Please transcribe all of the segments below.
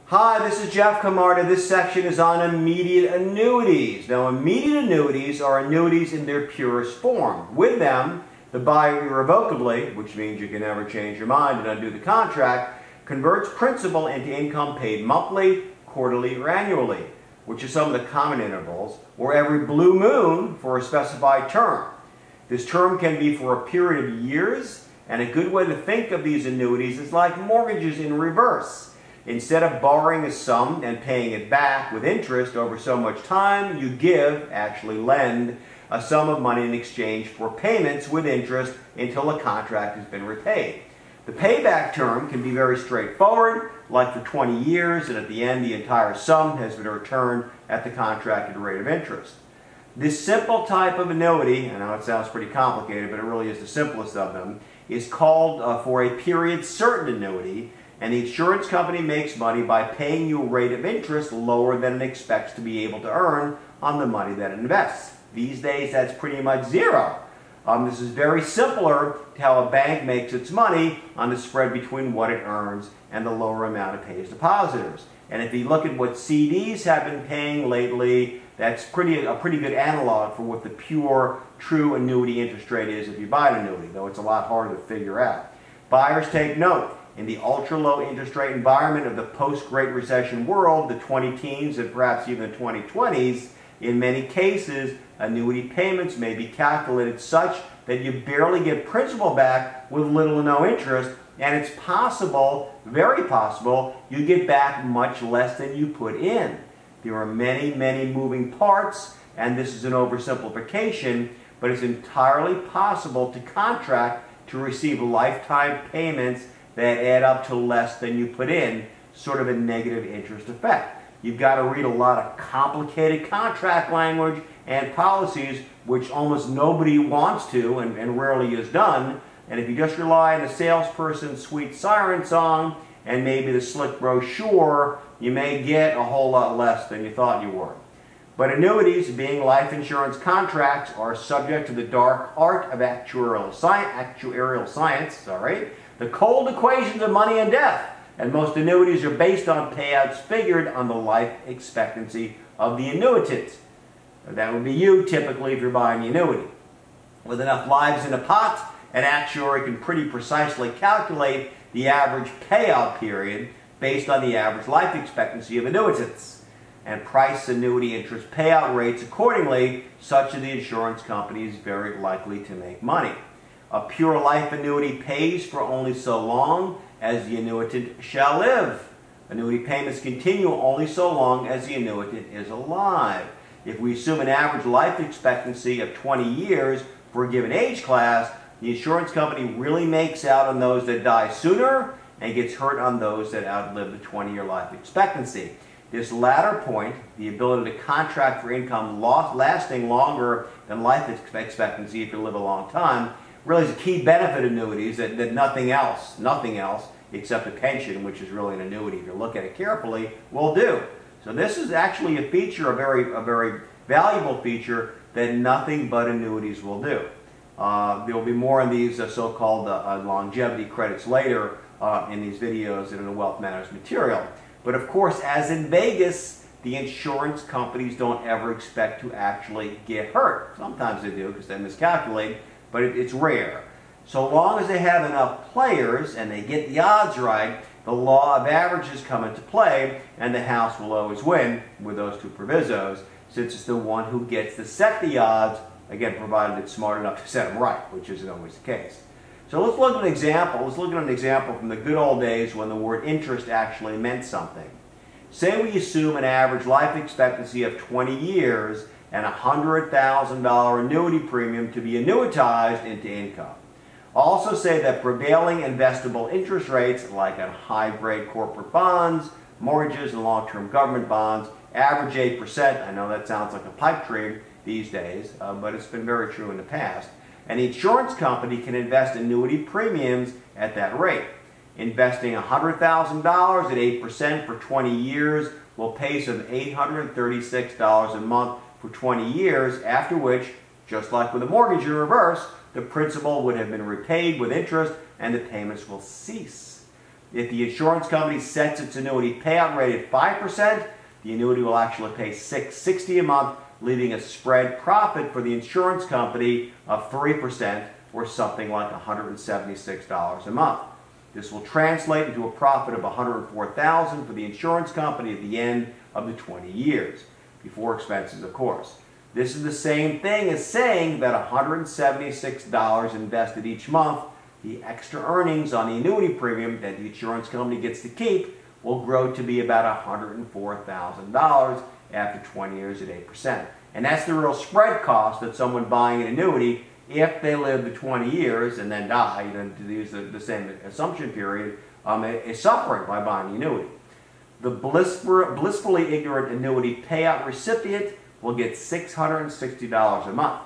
Hi, this is Jeff Camarda. This section is on immediate annuities. Now, immediate annuities are annuities in their purest form. With them, the buyer irrevocably, which means you can never change your mind and undo the contract, converts principal into income paid monthly, quarterly, or annually, which is some of the common intervals, or every blue moon for a specified term. This term can be for a period of years, and a good way to think of these annuities is like mortgages in reverse. Instead of borrowing a sum and paying it back with interest over so much time, you give, actually lend, a sum of money in exchange for payments with interest until the contract has been repaid. The payback term can be very straightforward, like for 20 years, and at the end the entire sum has been returned at the contracted rate of interest. This simple type of annuity, I know it sounds pretty complicated, but it really is the simplest of them, is called for a period certain annuity, and the insurance company makes money by paying you a rate of interest lower than it expects to be able to earn on the money that it invests. These days, that's pretty much zero. This is very similar to how a bank makes its money on the spread between what it earns and the lower amount it pays depositors. And if you look at what CDs have been paying lately, that's a pretty good analog for what the pure, true annuity interest rate is if you buy an annuity, though it's a lot harder to figure out. Buyers take note. In the ultra-low interest rate environment of the post-Great Recession world, the 20-teens and perhaps even the 2020s, in many cases, annuity payments may be calculated such that you barely get principal back with little or no interest, and it's possible, very possible, you get back much less than you put in. There are many, many moving parts, and this is an oversimplification, but it's entirely possible to contract to receive lifetime payments that add up to less than you put in, sort of a negative interest effect. You've got to read a lot of complicated contract language and policies, which almost nobody wants to and rarely is done. And if you just rely on the salesperson's sweet siren song and maybe the slick brochure, you may get a whole lot less than you thought you were. But annuities, being life insurance contracts, are subject to the dark art of actuarial science, the cold equations of money and death, and most annuities are based on payouts figured on the life expectancy of the annuitant. That would be you, typically, if you're buying the annuity. With enough lives in a pot, an actuary can pretty precisely calculate the average payout period based on the average life expectancy of annuitants, and price annuity interest payout rates accordingly, such that the insurance company is very likely to make money. A pure life annuity pays for only so long as the annuitant shall live. Annuity payments continue only so long as the annuitant is alive. If we assume an average life expectancy of 20 years for a given age class, the insurance company really makes out on those that die sooner and gets hurt on those that outlive the 20-year life expectancy. This latter point, the ability to contract for income lasting longer than life expectancy if you live a long time, really is a key benefit of annuities that nothing else except a pension, which is really an annuity, if you look at it carefully, will do. So this is actually a feature, a very valuable feature that nothing but annuities will do. There will be more on these so-called longevity credits later in these videos and in the Wealth Matters material. But of course, as in Vegas, the insurance companies don't ever expect to actually get hurt. Sometimes they do because they miscalculate, but it's rare. So long as they have enough players and they get the odds right, the law of averages come into play, and the house will always win with those two provisos, since it's the one who gets to set the odds, again, provided it's smart enough to set them right, which isn't always the case. So let's look at an example. Let's look at an example from the good old days when the word interest actually meant something. Say we assume an average life expectancy of 20 years and a $100,000 annuity premium to be annuitized into income. Also say that prevailing investable interest rates, like on high-grade corporate bonds, mortgages, and long-term government bonds, average 8%. I know that sounds like a pipe dream these days, but it's been very true in the past. And the insurance company can invest annuity premiums at that rate. Investing $100,000 at 8% for 20 years will pay some $836 a month for 20 years, after which, just like with a mortgage in reverse, the principal would have been repaid with interest and the payments will cease. If the insurance company sets its annuity payout rate at 5%, the annuity will actually pay $660 a month, leaving a spread profit for the insurance company of 3%, or something like $176 a month. This will translate into a profit of $104,000 for the insurance company at the end of the 20 years, before expenses, of course. This is the same thing as saying that $176 invested each month, the extra earnings on the annuity premium that the insurance company gets to keep, will grow to be about $104,000 after 20 years at 8%. And that's the real spread cost that someone buying an annuity, if they live the 20 years and then die, to use the same assumption period, is suffering by buying the annuity. The blissfully ignorant annuity payout recipient will get $660 a month.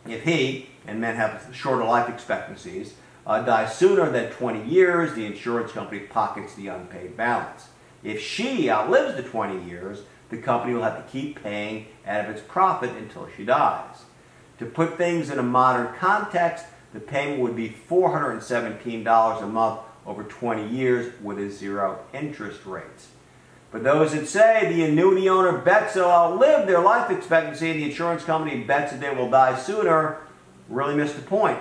If he, and men have shorter life expectancies, dies sooner than 20 years, the insurance company pockets the unpaid balance. If she outlives the 20 years, the company will have to keep paying out of its profit until she dies. To put things in a modern context, the payment would be $417 a month over 20 years with a 0 interest rate. But those that say the annuity owner bets they'll outlive their life expectancy and the insurance company bets that they will die sooner really miss the point.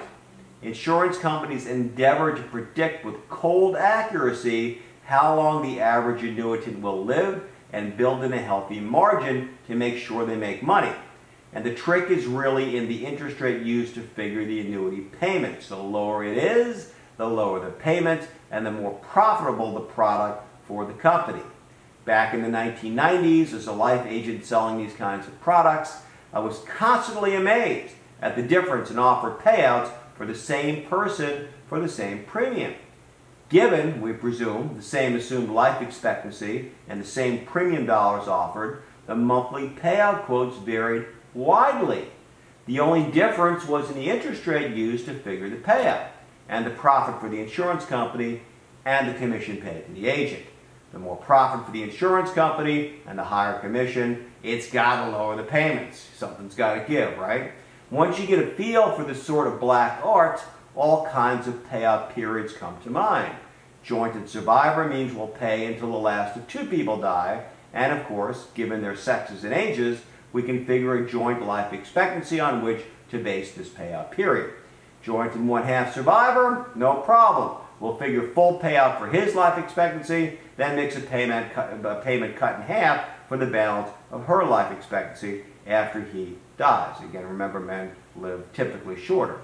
Insurance companies endeavor to predict with cold accuracy how long the average annuitant will live and build in a healthy margin to make sure they make money. And the trick is really in the interest rate used to figure the annuity payments. The lower it is, the lower the payment, and the more profitable the product for the company. Back in the 1990s, as a life agent selling these kinds of products, I was constantly amazed at the difference in offered payouts for the same person for the same premium. Given, we presume, the same assumed life expectancy and the same premium dollars offered, the monthly payout quotes varied widely. The only difference was in the interest rate used to figure the payout, and the profit for the insurance company, and the commission paid to the agent. The more profit for the insurance company and the higher commission, it's got to lower the payments. Something's got to give, right? Once you get a feel for this sort of black art, all kinds of payout periods come to mind. Jointed survivor means we'll pay until the last of 2 people die, and of course, given their sexes and ages, we can figure a joint life expectancy on which to base this payout period. Joint and 1/2 survivor, no problem. We'll figure full payout for his life expectancy, then mix a payment cut in half for the balance of her life expectancy after he dies. Again, remember, men live typically shorter.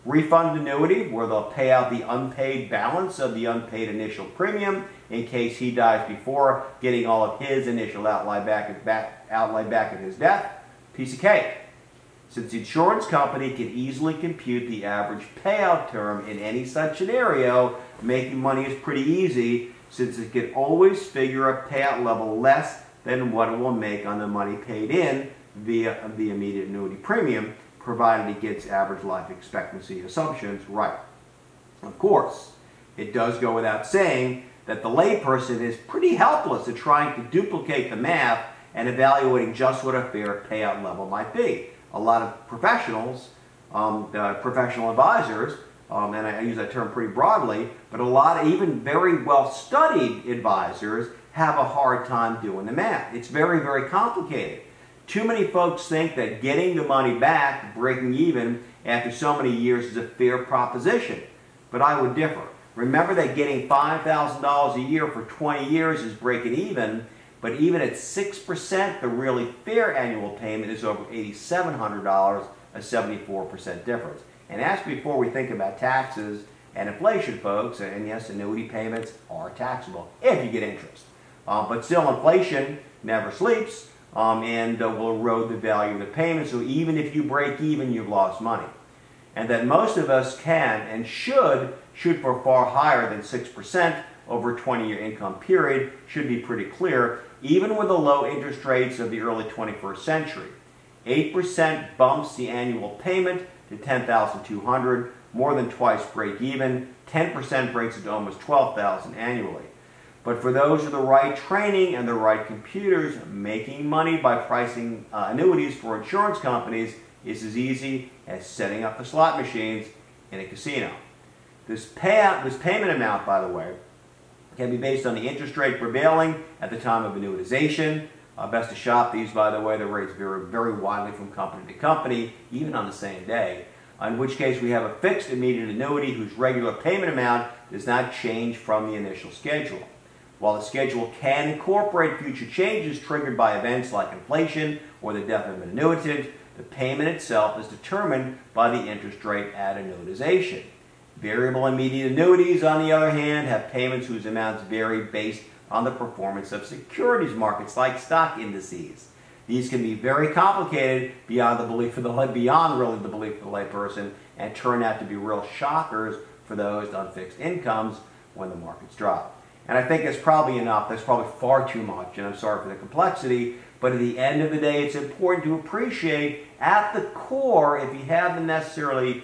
Refund annuity, where they'll pay out the unpaid balance of the unpaid initial premium in case he dies before getting all of his initial outlay back at his death. Piece of cake. Since the insurance company can easily compute the average payout term in any such scenario, making money is pretty easy, since it can always figure a payout level less than what it will make on the money paid in via the immediate annuity premium, provided it gets average life expectancy assumptions right. Of course, it does go without saying that the layperson is pretty helpless at trying to duplicate the math and evaluating just what a fair payout level might be. A lot of professionals, professional advisors, and I use that term pretty broadly, but a lot of even very well-studied advisors have a hard time doing the math. It's very, very complicated. Too many folks think that getting the money back, breaking even after so many years is a fair proposition, but I would differ. Remember that getting $5,000 a year for 20 years is breaking even, but even at 6%, the really fair annual payment is over $8,700, a 74% difference. And that's before we think about taxes and inflation, folks, and yes, annuity payments are taxable if you get interest. But still, inflation never sleeps, and will erode the value of the payment, so even if you break even, you've lost money. And that most of us can and should shoot for far higher than 6% over a 20-year income period should be pretty clear, even with the low interest rates of the early 21st century. 8% bumps the annual payment to $10,200, more than twice break even. 10% breaks it to almost $12,000 annually. But for those with the right training and the right computers, making money by pricing annuities for insurance companies is as easy as setting up the slot machines in a casino. This payment amount, by the way, Can be based on the interest rate prevailing at the time of annuitization. Best to shop these, by the way. The rates vary very widely from company to company, even on the same day. In which case we have a fixed immediate annuity whose regular payment amount does not change from the initial schedule. While the schedule can incorporate future changes triggered by events like inflation or the death of an annuitant, the payment itself is determined by the interest rate at annuitization. Variable immediate annuities, on the other hand, have payments whose amounts vary based on the performance of securities markets like stock indices. These can be very complicated beyond really the belief of the layperson, and turn out to be real shockers for those on fixed incomes when the markets drop. And I think that's probably enough. That's probably far too much, and I'm sorry for the complexity, but at the end of the day, it's important to appreciate at the core, if you have the necessary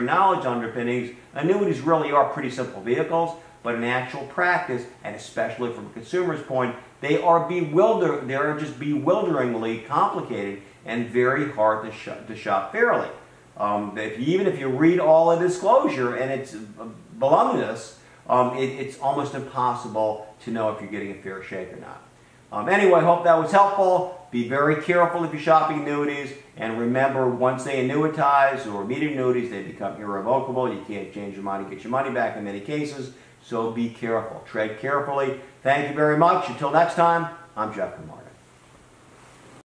knowledge underpinnings, annuities really are pretty simple vehicles, but in actual practice, and especially from a consumer's point, they are just bewilderingly complicated and very hard to shop fairly. Even if you read all the disclosure and it's voluminous, it's almost impossible to know if you're getting a fair shake or not. Anyway, I hope that was helpful. Be very careful if you're shopping annuities, and remember, once they annuitize or immediate annuities, they become irrevocable. You can't change your mind and get your money back in many cases, so be careful. Tread carefully. Thank you very much. Until next time, I'm Jeff Camarda.